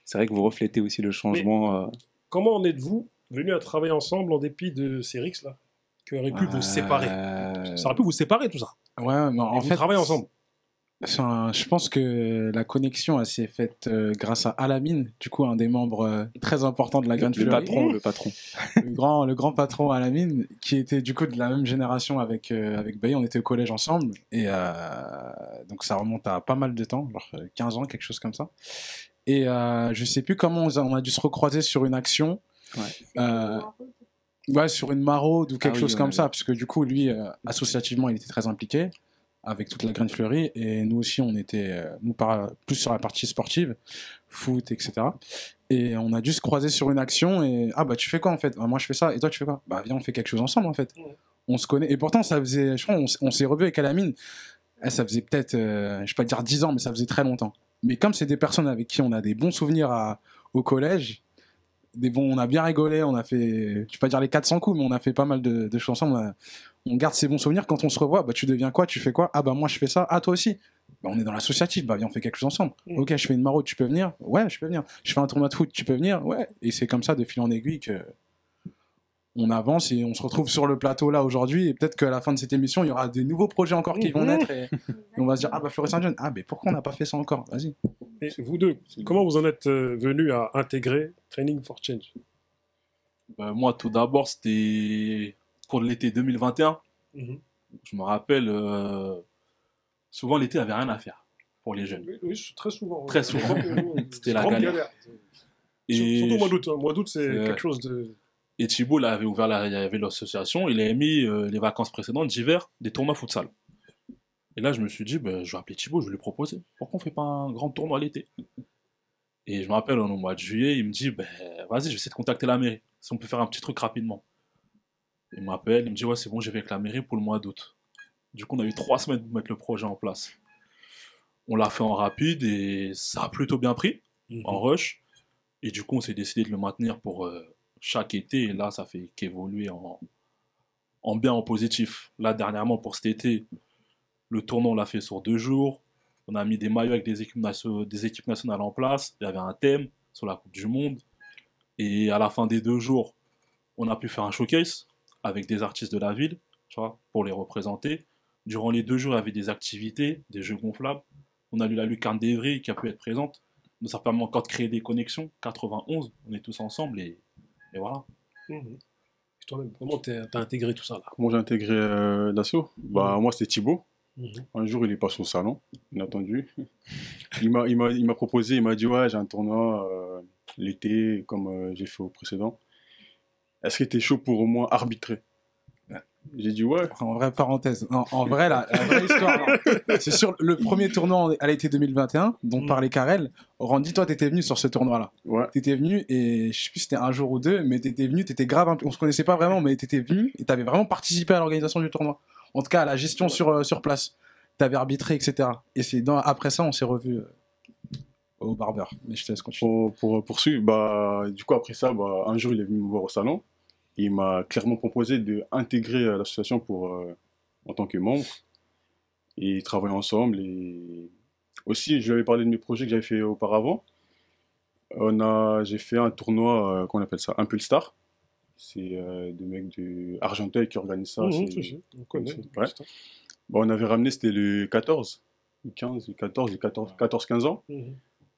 c'est vrai que vous reflétez aussi le changement. Comment en êtes-vous venus à travailler ensemble en dépit de ces RICS-là, qui auraient pu vous séparer? Ça aurait pu vous séparer, tout ça. Ouais, mais en fait, vous travaillez ensemble. Je pense que la connexion elle s'est faite grâce à Alamine, du coup un des membres très importants de la Grande Fleurie. Le patron. le grand patron Alamine, qui était du coup de la même génération avec Bailly, on était au collège ensemble, et donc ça remonte à pas mal de temps, genre 15 ans, quelque chose comme ça. Et je sais plus comment on a dû se recroiser sur une action. Ouais, sur une maraude ou quelque chose comme ça, parce que du coup lui, associativement, il était très impliqué avec toute la Grande Fleurie, et nous aussi on était plus sur la partie sportive, foot, etc. Et on a dû se croiser sur une action, et bah tu fais quoi en fait? Moi je fais ça, et toi tu fais quoi? Bah viens, on fait quelque chose ensemble en fait. On se connaît, et pourtant ça faisait, je crois, on s'est revu avec Alamine, ça faisait peut-être, je vais pas dire 10 ans, mais ça faisait très longtemps. Mais comme c'est des personnes avec qui on a des bons souvenirs au collège, on a bien rigolé, on a fait, je vais pas dire les 400 coups, mais on a fait pas mal de choses ensemble. On garde ces bons souvenirs. Quand on se revoit, bah tu deviens quoi? Tu fais quoi? Ah bah moi je fais ça. Ah toi aussi? Bah on est dans l'associatif. Bah viens, on fait quelque chose ensemble. Ok, je fais une maraude, tu peux venir? Ouais, je peux venir. Je fais un tournoi de foot, tu peux venir? Ouais. Et c'est comme ça, de fil en aiguille, que on avance et on se retrouve sur le plateau là aujourd'hui. Et peut-être qu'à la fin de cette émission, il y aura des nouveaux projets encore qui vont naître, et on va se dire, ah bah Fleury Saint-Jean, ah mais pourquoi on n'a pas fait ça encore? Vas-y. Et vous deux, comment vous en êtes venus à intégrer Training for Change? Moi, tout d'abord, c'était pour l'été 2021. Je me rappelle, souvent l'été, il n'y avait rien à faire pour les jeunes. Oui, très souvent. Très souvent. C'était la galère. Et surtout au mois d'août. Mois d'août, c'est quelque chose de... Et Thibaut, là, avait ouvert il y avait l'association, il avait mis les vacances précédentes d'hiver des tournois futsal. Et là, je me suis dit, je vais appeler Thibaut, je vais lui proposer. Pourquoi on ne fait pas un grand tournoi l'été? Et je me rappelle, au mois de juillet, il me dit, vas-y, je vais essayer de contacter la mairie, si on peut faire un petit truc rapidement. Il m'appelle, il me dit, ouais, c'est bon, j'ai avec la mairie pour le mois d'août. Du coup, on a eu 3 semaines pour mettre le projet en place. On l'a fait en rapide et ça a plutôt bien pris, en rush. Et du coup, on s'est décidé de le maintenir pour chaque été. Et là, ça fait qu'évoluer en bien, en positif. Là, dernièrement, pour cet été, le tournoi, on l'a fait sur 2 jours. On a mis des maillots avec des équipes nationales en place. Il y avait un thème sur la Coupe du Monde. Et à la fin des 2 jours, on a pu faire un showcase avec des artistes de la ville, tu vois, pour les représenter. Durant les 2 jours, il y avait des activités, des jeux gonflables. On a eu la lucarne d'Evry qui a pu être présente. Donc ça permet encore de créer des connexions. 91, on est tous ensemble et voilà. Et toi-même, comment t'as intégré tout ça là? Comment j'ai intégré l'assaut? Moi, c'était Thibaut. Un jour, il est passé au salon, inattendu. Il m'a proposé, il m'a dit, ouais, j'ai un tournoi l'été, comme j'ai fait au précédent. Est-ce que t'es chaud pour au moins arbitrer? J'ai dit ouais. En vrai, parenthèse. Non, en vrai, la vraie histoire, c'est sur le premier tournoi à l'été 2021, dont parlait Karel. Randy, toi, t'étais venu sur ce tournoi-là. Ouais. T'étais venu, et je sais plus si c'était un jour ou 2, mais t'étais venu, t'étais grave, on se connaissait pas vraiment, mais t'étais venu, et t'avais vraiment participé à l'organisation du tournoi. En tout cas, à la gestion sur place. T'avais arbitré, etc. Et c'est après ça, on s'est revus au barbeur. Mais je te laisse continuer. Pour poursuivre, du coup, après ça, un jour, il est venu me voir au salon. Il m'a clairement proposé d'intégrer l'association en tant que membre et travailler ensemble. Et aussi, je lui avais parlé de mes projets que j'avais fait auparavant. J'ai fait un tournoi, qu'on appelle ça, Impulse Star. C'est des mecs de Argenteuil qui organisent ça. On connaît. Ouais. On avait ramené, c'était le 14, le 15, le 14, le 14, 15 ans.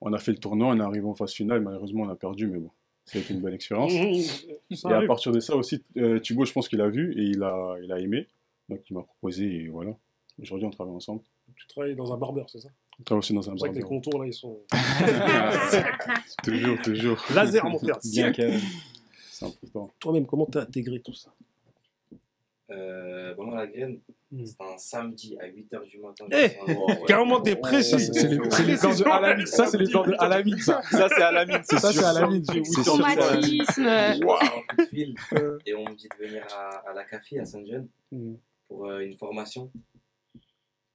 On a fait le tournoi, on est arrivé en phase finale. Malheureusement, on a perdu, mais bon, ça a été une bonne expérience. Et à partir de ça aussi, Thibaut, je pense qu'il a vu et il a aimé. Donc, il m'a proposé et voilà. Aujourd'hui, on travaille ensemble. Tu travailles dans un barbeur, c'est ça? On travaille aussi dans un C'est vrai que les barbeur. contours, là, ils sont... Toujours. Laser, mon frère. Bien calme. C'est important. Toi-même, comment t'as intégré tout ça? Bon, la graine, c'était un samedi à 8h du matin. Carrément des précis. C'est les plans de Alamine. Ça, c'est les plans de Alamine, ça. Ça, c'est Alamine, c'est Ça, sûr. c'est Alamine. Traumatisme. Et on me dit de venir à la CAFI à Saint-Jean pour une formation.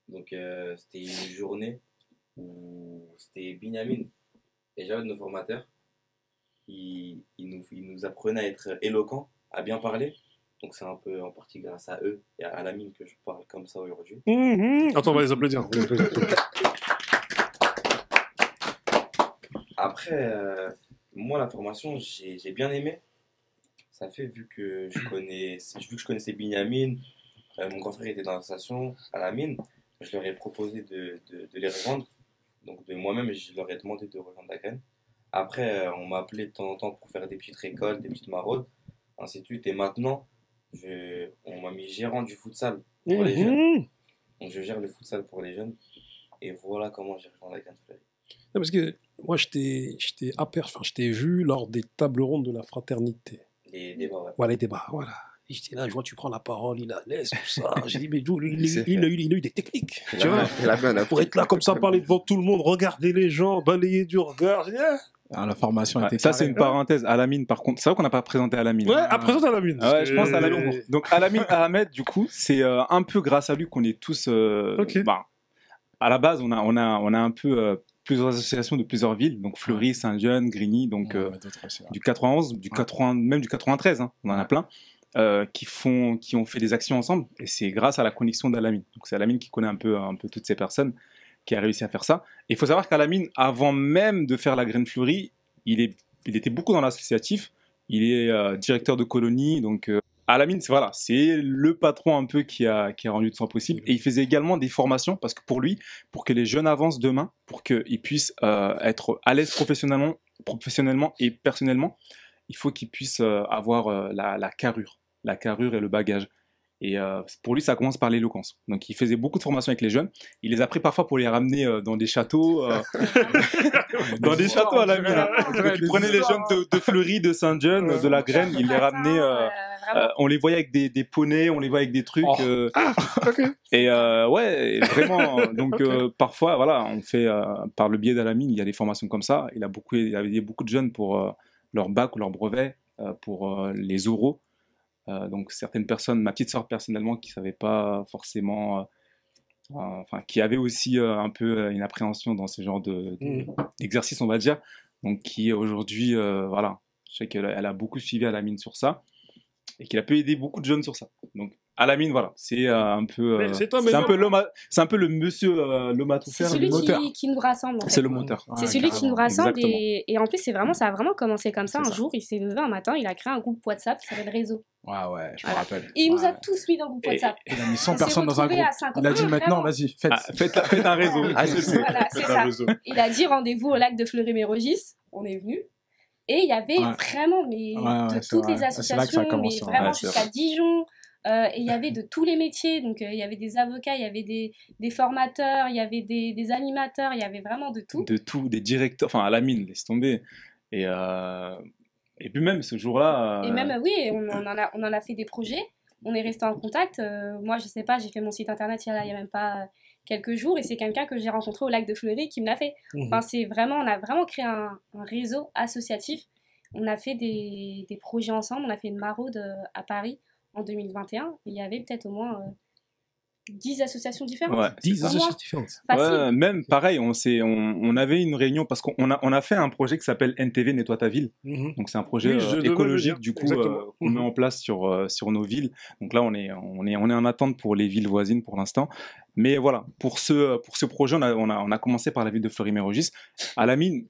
Donc c'était une journée où c'était Binyamin et Jawed, nos formateurs. Ils nous apprenaient à être éloquents, à bien parler. Donc c'est un peu en partie grâce à eux et à Alamine que je parle comme ça aujourd'hui. Attends, on va les applaudir. Après, moi, la formation, j'ai bien aimé. Ça fait, vu que je connaissais Binyamin, mon grand frère était dans l'association, à la mine, je leur ai proposé de les rejoindre. Donc de moi-même, je leur ai demandé de rejoindre la graine. Après, on m'a appelé de temps en temps pour faire des petites récoltes, des petites maraudes, ainsi de suite. Et maintenant, on m'a mis gérant du futsal pour les jeunes. Donc je gère le futsal pour les jeunes. Et voilà comment j'ai rejoint la graine fleurie. Parce que moi, je t'ai vu lors des tables rondes de la fraternité. Les débats, ouais. Voilà, les débats, voilà. Et j'étais là, je vois, tu prends la parole, il la laisse, tout ça. J'ai dit, mais Joe, il a eu des techniques. Tu vois, pour être là comme ça, parler devant tout le monde, regarder les gens, balayer du regard. J'ai dit, la formation était ça, c'est une parenthèse. Alamine, par contre, c'est vrai qu'on n'a pas présenté Alamine. Ouais, à présenter Alamine. Ouais, je pense à Alamine. Donc, Alamine Ahmed, du coup, c'est un peu grâce à lui qu'on est tous. À la base, on a un peu plusieurs associations de plusieurs villes, donc Fleury, Saint-Jean, Grigny, donc du 91, même du 93, hein, on en a plein. Qui ont fait des actions ensemble, et c'est grâce à la connexion d'Alamine. Donc c'est Alamine qui connaît un peu toutes ces personnes, qui a réussi à faire ça. Et il faut savoir qu'Alamine, avant même de faire la graine fleurie, il était beaucoup dans l'associatif. Il est directeur de colonie, donc Alamine, c'est le patron un peu qui a rendu tout ça possible. Et il faisait également des formations, parce que pour lui, pour que les jeunes avancent demain, pour qu'ils puissent être à l'aise professionnellement et personnellement, il faut qu'ils puissent avoir la carrure et le bagage. Et pour lui, ça commence par l'éloquence. Donc, il faisait beaucoup de formations avec les jeunes. Il les a pris parfois pour les ramener dans des châteaux, dans des châteaux à la ville. Donc, il prenait les jeunes de Fleury, de Saint-Jean, de la Graine, il les ramenait. On les voyait avec des poneys, on les voyait avec des trucs. Et ouais, vraiment. Donc, parfois, voilà, on fait par le biais d'Alamine, il y a des formations comme ça. Il y avait beaucoup de jeunes pour leur bac ou leur brevet, pour les oraux. Donc certaines personnes, ma petite sœur personnellement, qui ne savait pas forcément, qui avait aussi un peu une appréhension dans ce genre d'exercice, on va dire, donc qui aujourd'hui, voilà, je sais qu'elle a beaucoup suivi Alamine sur ça, et qu'il a pu aider beaucoup de jeunes sur ça. Donc Alamine, voilà, c'est un peu, c'est un peu le monsieur l'homme à tout faire, le moteur. C'est celui qui nous rassemble. En fait. C'est le moteur. C'est celui qui nous rassemble et en plus ça a vraiment commencé comme ça. Un jour, il s'est levé un matin, il a créé un groupe WhatsApp qui s'appelle Réseau. Ouais, je me rappelle. Et il nous a tous mis dans le groupe WhatsApp. Il a mis 100 personnes dans un groupe. Il a dit maintenant, vas-y, faites un réseau. Voilà, c'est ça. Il a dit rendez-vous au lac de Fleury-Mérogis. On est venu. Et il y avait vraiment de toutes les associations, mais vraiment jusqu'à Dijon. Et il y avait de tous les métiers, donc il y avait des avocats, il y avait des formateurs, il y avait des animateurs, il y avait vraiment de tout. De tout, des directeurs, enfin Alamine, laisse tomber. Et puis même ce jour-là... Et même, oui, on en a fait des projets, on est resté en contact. Moi, je sais pas, j'ai fait mon site internet il y a même pas quelques jours, et c'est quelqu'un que j'ai rencontré au lac de Fleury qui me l'a fait. Enfin, on a vraiment créé un réseau associatif. On a fait des projets ensemble, on a fait une maraude à Paris en 2021, il y avait peut-être au moins 10 associations différentes. Ouais, 10 associations différentes. Ouais, même pareil, on avait une réunion parce qu'on a fait un projet qui s'appelle NTV Nettoie ta ville. Donc c'est un projet écologique du coup qu'on met en place sur nos villes. Donc là on est en attente pour les villes voisines pour l'instant. Mais voilà, pour ce projet on a commencé par la ville de Fleury-Mérogis. Alamine,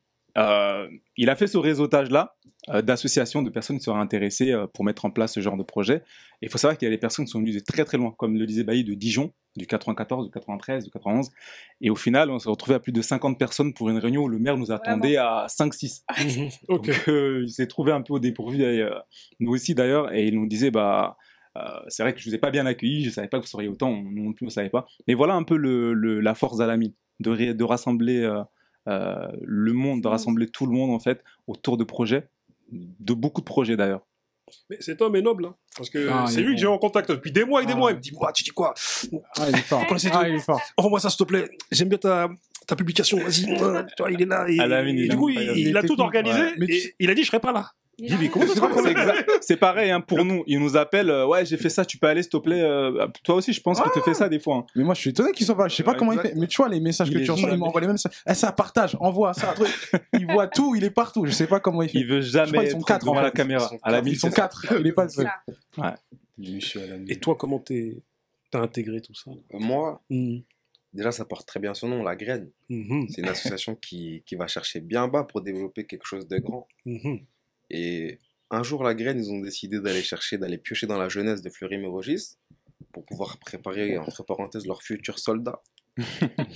il a fait ce réseautage-là d'associations, de personnes qui seraient intéressées pour mettre en place ce genre de projet. Et il faut savoir qu'il y a des personnes qui sont venues de très très loin, comme le disait Bailly, de Dijon, du 94, du 93, du 91. Et au final, on s'est retrouvé à plus de 50 personnes pour une réunion où le maire nous attendait à 5-6. Donc il s'est trouvé un peu au dépourvu, nous aussi d'ailleurs, et il nous disait, c'est vrai que je ne vous ai pas bien accueilli, je ne savais pas que vous seriez autant, nous non plus on ne savait pas. Mais voilà un peu la force d'Al-Amine, de rassembler le monde, de rassembler tout le monde en fait autour de projets, de beaucoup de projets d'ailleurs. Mais cet homme est noble, hein, parce que c'est lui que j'ai en contact depuis des mois et des mois. Il me dit, tu dis quoi? Il est fort. Il est fort. Envoie-moi ça s'il te plaît, j'aime bien ta publication, vas-y. Tu vois, il est là. Et, Al-Amine, du coup, il a tout organisé, et il a dit, je serai pas là. C'est pareil hein, pour nous, il nous appelle, ouais j'ai fait ça, tu peux aller s'il te plaît, toi aussi je pense que tu fais ça des fois hein. Mais moi je suis étonné qu'il soit pas, je sais pas comment il fait, mais tu vois les messages que tu reçois, il m'envoie les mêmes messages, ça partage, envoie ça, il voit tout, il est partout, je sais pas comment il fait. Il veut jamais être devant la caméra, ils sont 4, il est pas le seul. Et toi comment t'as intégré tout ça? Moi, déjà ça porte très bien son nom, La Graine. C'est une association qui va chercher bien bas pour développer quelque chose de grand. Et un jour, La Graine, ils ont décidé d'aller piocher dans la jeunesse de Fleury-Mérogis pour pouvoir préparer, entre parenthèses, leurs futurs soldats.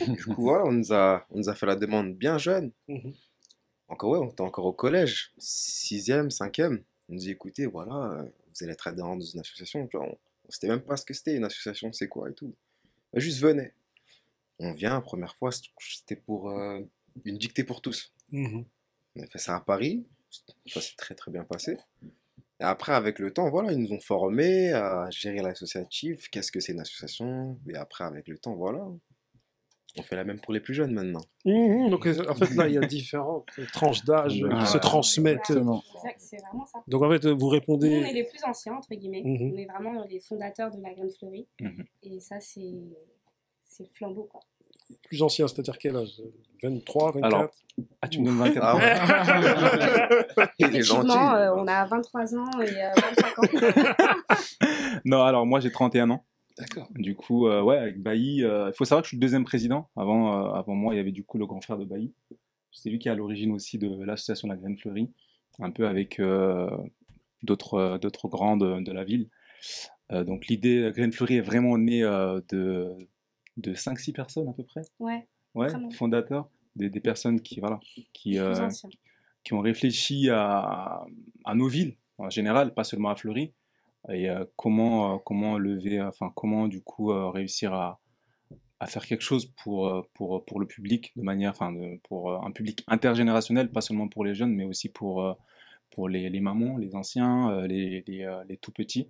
Du coup, voilà, on nous a fait la demande bien jeune. On était encore au collège, 6e, 5e. On nous dit, écoutez, voilà, vous allez être adhérent dans une association. On ne savait même pas ce que c'était, une association, c'est quoi et tout. Juste venez. On vient, première fois, c'était pour une dictée pour tous. On a fait ça à Paris. Ça s'est très très bien passé. Et après, avec le temps, voilà, ils nous ont formés à gérer l'associatif, qu'est-ce que c'est une association. Et après, avec le temps, voilà, on fait la même pour les plus jeunes maintenant. Donc en fait, là, il y a différentes tranches d'âge qui se transmettent. C'est vraiment ça. Donc en fait, vous répondez... Nous, on est les plus anciens, entre guillemets. On est vraiment les fondateurs de La Graine Fleurie. Et ça, c'est flambeau, quoi. Plus ancien, c'est-à-dire quel âge? 23, 24? Alors, tu me donnes 24 Il est gentil. On a 23 ans et 25 ans. Non, alors moi j'ai 31 ans. D'accord. Du coup, ouais, avec Bailly, il faut savoir que je suis le deuxième président. Avant moi, il y avait du coup le grand frère de Bailly. C'est lui qui est à l'origine aussi de l'association La Graine Fleurie, un peu avec d'autres grands de la ville. Donc l'idée La Graine Fleurie est vraiment née de 5-6 personnes à peu près. Ouais, fondateurs, des personnes qui ont réfléchi à nos villes en général, pas seulement à Fleury, et comment lever, comment du coup réussir à faire quelque chose pour le public de manière, pour un public intergénérationnel, pas seulement pour les jeunes, mais aussi pour les mamans, les anciens, les tout petits.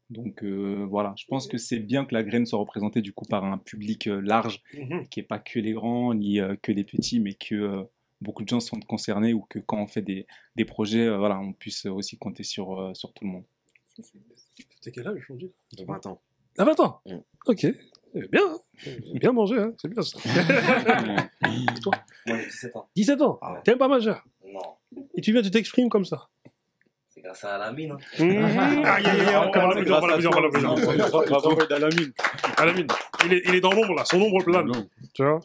Donc voilà, je pense que c'est bien que La Graine soit représentée du coup par un public large, qui n'est pas que les grands ni que les petits, mais que beaucoup de gens sont concernés, ou que quand on fait des projets, voilà, on puisse aussi compter sur tout le monde. T'as quel âge aujourd'hui? 20 ans. Ah, 20 ans. Ok, bien, hein. Bien mangé, hein. C'est bien ça. Toi? Moi j'ai 17 ans. 17 ans. T'es même pas majeur. Non. Et tu t'exprimes comme ça. C'est grâce à Al-Amine. On va l'applaudir. Al-Amine. Il est dans l'ombre là, son ombre plane. Tu vois?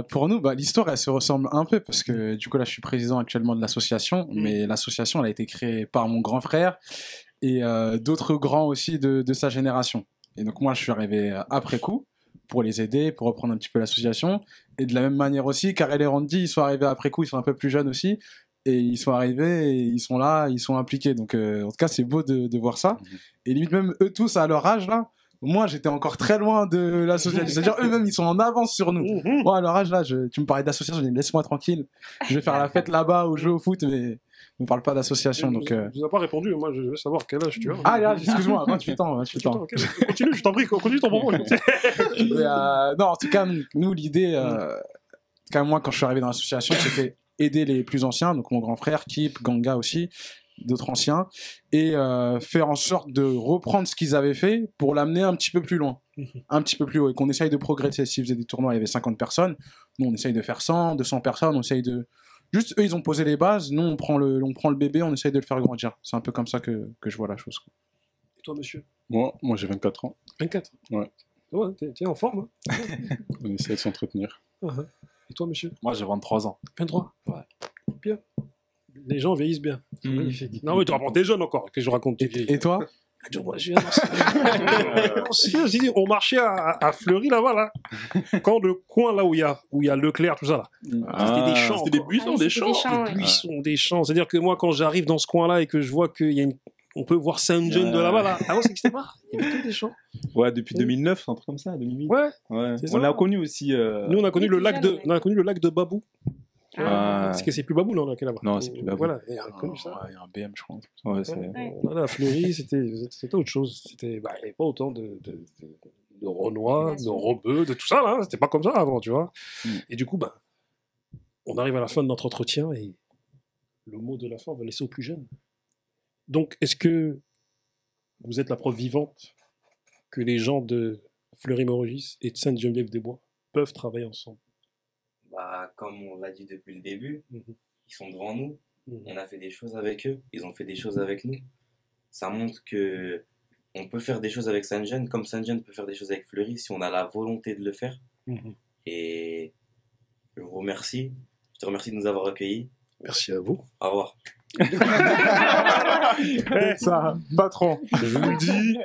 Pour nous, l'histoire elle se ressemble un peu parce que du coup là je suis président actuellement de l'association, mais l'association elle a été créée par mon grand frère et d'autres grands aussi de sa génération. Et donc moi je suis arrivé après coup pour les aider, pour reprendre un petit peu l'association, et de la même manière aussi, Karel et Randy ils sont arrivés après coup, ils sont un peu plus jeunes aussi, et ils sont arrivés, et ils sont là, ils sont impliqués, donc en tout cas c'est beau de voir ça, et limite même eux tous à leur âge là, moi j'étais encore très loin de l'association, c'est-à-dire eux-mêmes ils sont en avance sur nous. Moi à leur âge là, tu me parlais d'association, je dis laisse-moi tranquille, je vais faire la fête là-bas ou jouer au foot, mais on ne parle pas d'association. Donc, je vous ai pas répondu, moi je veux savoir quel âge tu as. Ah là, excuse-moi, 28 ans. Okay. Continue, je t'en prie, continue ton moment. Non, en tout cas, nous l'idée, moi quand je suis arrivé dans l'association, c'était aider les plus anciens, donc mon grand frère, Kip, Ganga aussi, d'autres anciens, et faire en sorte de reprendre ce qu'ils avaient fait pour l'amener un petit peu plus loin, un petit peu plus haut, et qu'on essaye de progresser. S'ils faisaient des tournois, il y avait 50 personnes, nous on essaye de faire 100, 200 personnes, on essaye de... Juste, eux, ils ont posé les bases, nous, on prend le bébé, on essaye de le faire grandir. C'est un peu comme ça que je vois la chose. Et toi, monsieur? Moi j'ai 24 ans. 24? Ouais. Ouais, t'es en forme, hein? On essaie de s'entretenir. Et Et toi, monsieur? Moi, j'ai 23 ans. 23? Ouais. Bien. Les gens vieillissent bien. Magnifique. Non, mais tu racontes, t'es jeune encore, que je raconte. Et toi? Moi, je viens d'anciens. J'ai dit, on marchait à Fleury, là-bas, là. Quand le coin, là où il y a Leclerc, tout ça, là. C'était des champs. C'était des buissons, des champs. Des buissons, des champs. C'est-à-dire que moi, quand j'arrive dans ce coin-là et que je vois qu'il y a on peut voir Saint-John de là-bas, là. Avant, ça n'existait pas. Il y avait que des champs. Ouais, depuis 2009, un truc comme ça, 2008. Ouais. On l'a connu aussi. Nous, on a connu le lac de Babou. Ah. Parce que c'est plus Babou, là, on a là-bas. Non, c'est plus Babou. Voilà, il y a comme ça. Il y a un BM, je crois. Voilà, à Fleury, c'était autre chose. Il n'y avait pas autant de Renois, de Rebeux, de tout ça, là. C'était pas comme ça avant, tu vois. Et du coup, on arrive à la fin de notre entretien et le mot de la fin, on va laisser aux plus jeunes. Donc, est-ce que vous êtes la preuve vivante que les gens de Fleury-Mérogis et de Sainte-Geneviève-des-Bois peuvent travailler ensemble? Comme on l'a dit depuis le début, ils sont devant nous. On a fait des choses avec eux, ils ont fait des choses avec nous. Ça montre que on peut faire des choses avec Saint-Jean, comme Saint-Jean peut faire des choses avec Fleury si on a la volonté de le faire. Et je vous remercie. Je te remercie de nous avoir accueillis. Merci à vous. Au revoir. Ça, patron. Je vous le dis,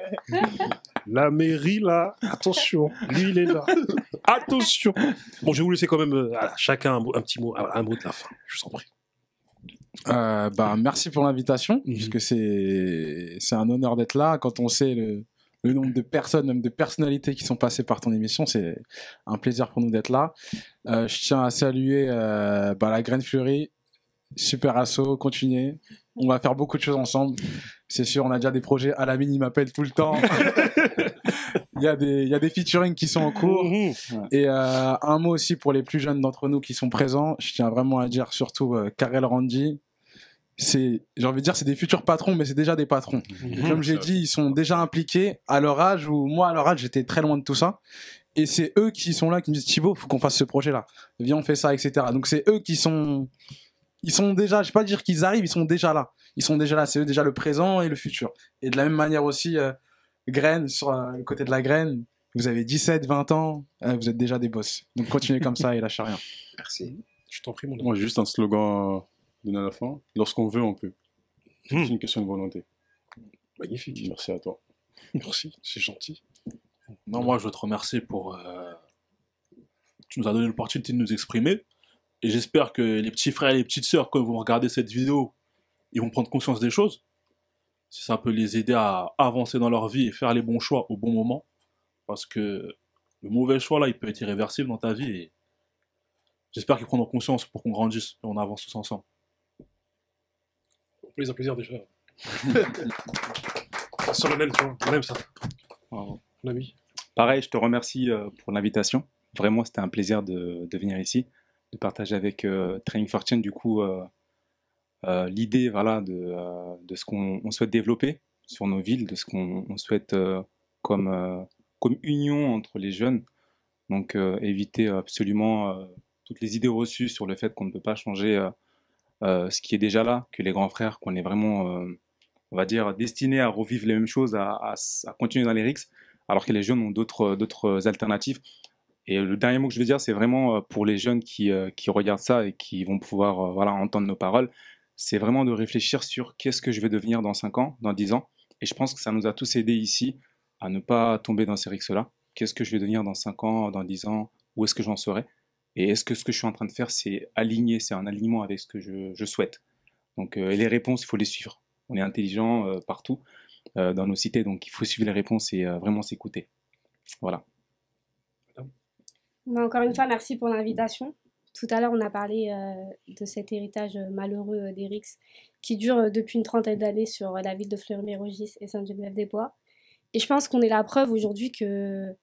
la mairie là, attention, lui il est là. Attention. Bon, je vais vous laisser quand même chacun un petit mot, un mot de la fin. Je vous en prie. Merci pour l'invitation, puisque c'est un honneur d'être là. Quand on sait le nombre de personnes, même de personnalités qui sont passées par ton émission, c'est un plaisir pour nous d'être là. Je tiens à saluer la Graine Fleury. Super assaut, continuez. On va faire beaucoup de choses ensemble. C'est sûr, on a déjà des projets. Alamine, il m'appelle tout le temps. Il y a des featuring qui sont en cours. Et un mot aussi pour les plus jeunes d'entre nous qui sont présents. Je tiens vraiment à dire surtout Karel Randy. J'ai envie de dire, c'est des futurs patrons, mais c'est déjà des patrons. Comme j'ai dit, ils sont déjà impliqués à leur âge, où moi, à leur âge, j'étais très loin de tout ça. Et c'est eux qui sont là, qui me disent, Thibaut, faut qu'on fasse ce projet-là. Viens, on fait ça, etc. Donc c'est eux qui sont... Ils sont déjà, je ne vais pas dire qu'ils arrivent, ils sont déjà là. Ils sont déjà là, c'est eux déjà le présent et le futur. Et de la même manière aussi, Graine, sur le côté de la Graine, vous avez 17, 20 ans, vous êtes déjà des boss. Donc continuez comme ça et lâchez rien. Merci. Je t'en prie, mon ami. Moi, j'ai juste un slogan donné à la fin. Lorsqu'on veut, on peut. C'est une question de volonté. Magnifique. Merci à toi. Merci, c'est gentil. Non, moi, je veux te remercier pour... Tu nous as donné l'opportunité de nous exprimer. Et j'espère que les petits frères et les petites sœurs, quand ils vont regarder cette vidéo, ils vont prendre conscience des choses. Si ça peut les aider à avancer dans leur vie et faire les bons choix au bon moment. Parce que le mauvais choix, là, il peut être irréversible dans ta vie. Et j'espère qu'ils prendront conscience pour qu'on grandisse et on avance tous ensemble. On peut les applaudir déjà. Sur le même, tu vois. On aime ça. Mon ami. Pareil, je te remercie pour l'invitation. Vraiment, c'était un plaisir de venir ici, de partager avec Training Fortune, du coup, l'idée de ce qu'on souhaite développer sur nos villes, de ce qu'on souhaite comme union entre les jeunes. Donc, éviter absolument toutes les idées reçues sur le fait qu'on ne peut pas changer ce qui est déjà là, que les grands frères, qu'on est vraiment, on va dire, destinés à revivre les mêmes choses, à continuer dans les RICS, alors que les jeunes ont d'autres alternatives. Et le dernier mot que je veux dire, c'est vraiment pour les jeunes qui regardent ça et qui vont pouvoir entendre nos paroles, c'est vraiment de réfléchir sur qu'est-ce que je vais devenir dans 5 ans, dans 10 ans. Et je pense que ça nous a tous aidés ici à ne pas tomber dans ces risques-là. Qu'est-ce que je vais devenir dans 5 ans, dans 10 ans, où est-ce que j'en serai? Et est-ce que ce que je suis en train de faire, c'est aligné, c'est un alignement avec ce que je souhaite? Donc, et les réponses, il faut les suivre. On est intelligent partout dans nos cités, donc il faut suivre les réponses et vraiment s'écouter. Voilà. Encore une fois, merci pour l'invitation. Tout à l'heure, on a parlé de cet héritage malheureux des RICS qui dure depuis une trentaine d'années sur la ville de Fleury-Mérogis et Sainte-Geneviève-des-Bois. Et je pense qu'on est la preuve aujourd'hui que,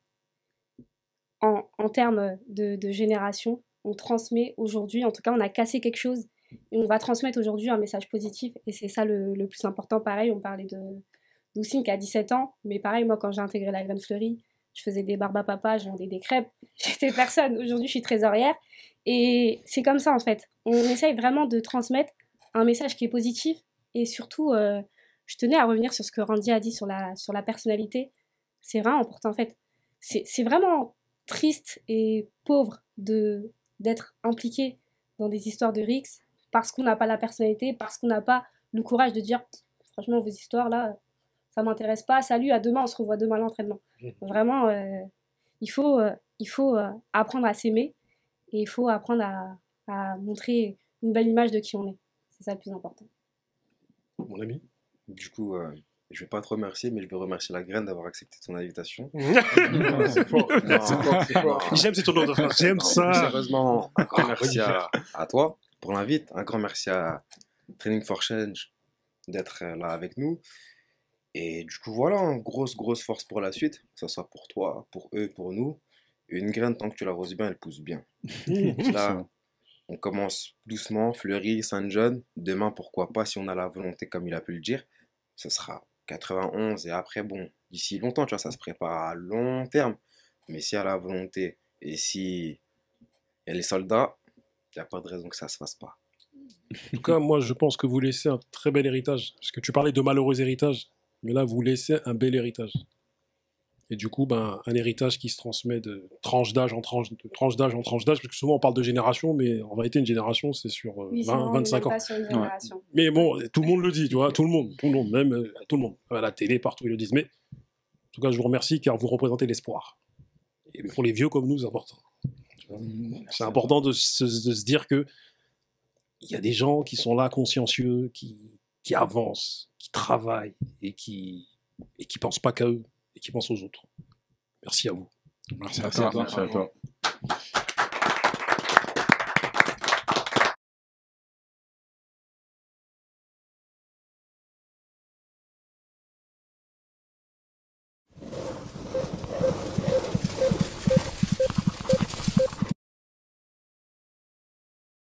en termes de génération, on transmet aujourd'hui, en tout cas, on a cassé quelque chose et on va transmettre aujourd'hui un message positif. Et c'est ça le plus important. Pareil, on parlait d'Oussine qui a 17 ans, mais pareil, moi, quand j'ai intégré la Graine Fleury, je faisais des barbes à papa, je vendais des crêpes, j'étais personne. Aujourd'hui, je suis trésorière. Et c'est comme ça, en fait. On essaye vraiment de transmettre un message qui est positif. Et surtout, je tenais à revenir sur ce que Randy a dit sur la personnalité. C'est vraiment important, en fait. C'est vraiment triste et pauvre de d'être impliqué dans des histoires de rixes parce qu'on n'a pas la personnalité, parce qu'on n'a pas le courage de dire franchement vos histoires là, ça m'intéresse pas, salut, à demain, on se revoit demain à l'entraînement. Vraiment, il faut apprendre à s'aimer et il faut apprendre à montrer une belle image de qui on est. C'est ça le plus important. Mon ami. Du coup, je vais pas te remercier, mais je vais remercier la graine d'avoir accepté ton invitation. C'est fort. C'est fort. J'aime ces tournures de phrase. J'aime ça. Sérieusement, un grand merci à toi pour l'invite. Un grand merci à Training for Change d'être là avec nous. Et du coup, voilà, une grosse force pour la suite. Que ce soit pour toi, pour eux, pour nous. Une graine, tant que tu l'arroses bien, elle pousse bien. Là, on commence doucement, Fleury, Saint-John. Demain, pourquoi pas, si on a la volonté, comme il a pu le dire, ce sera 91. Et après, bon, d'ici longtemps, tu vois, ça se prépare à long terme. Mais s'il y a la volonté et si il y a les soldats, il n'y a pas de raison que ça ne se fasse pas. En tout cas, moi, je pense que vous laissez un très bel héritage. Parce que tu parlais de malheureux héritage, mais là, vous laissez un bel héritage. Et du coup, ben, un héritage qui se transmet de tranche d'âge en tranche d'âge, parce que souvent on parle de génération, mais en réalité, une génération, c'est sur 20, 25 ans. Pas sur une génération. Mais bon, tout le monde le dit, tu vois, tout le monde, même tout le monde. À la télé, partout, ils le disent. Mais en tout cas, je vous remercie car vous représentez l'espoir. Et pour les vieux comme nous, c'est important. C'est important de se dire que il y a des gens qui sont là, consciencieux, qui avancent, qui travaillent et qui pensent pas qu'à eux et qui pensent aux autres. Merci à vous. Merci à toi. Merci à toi.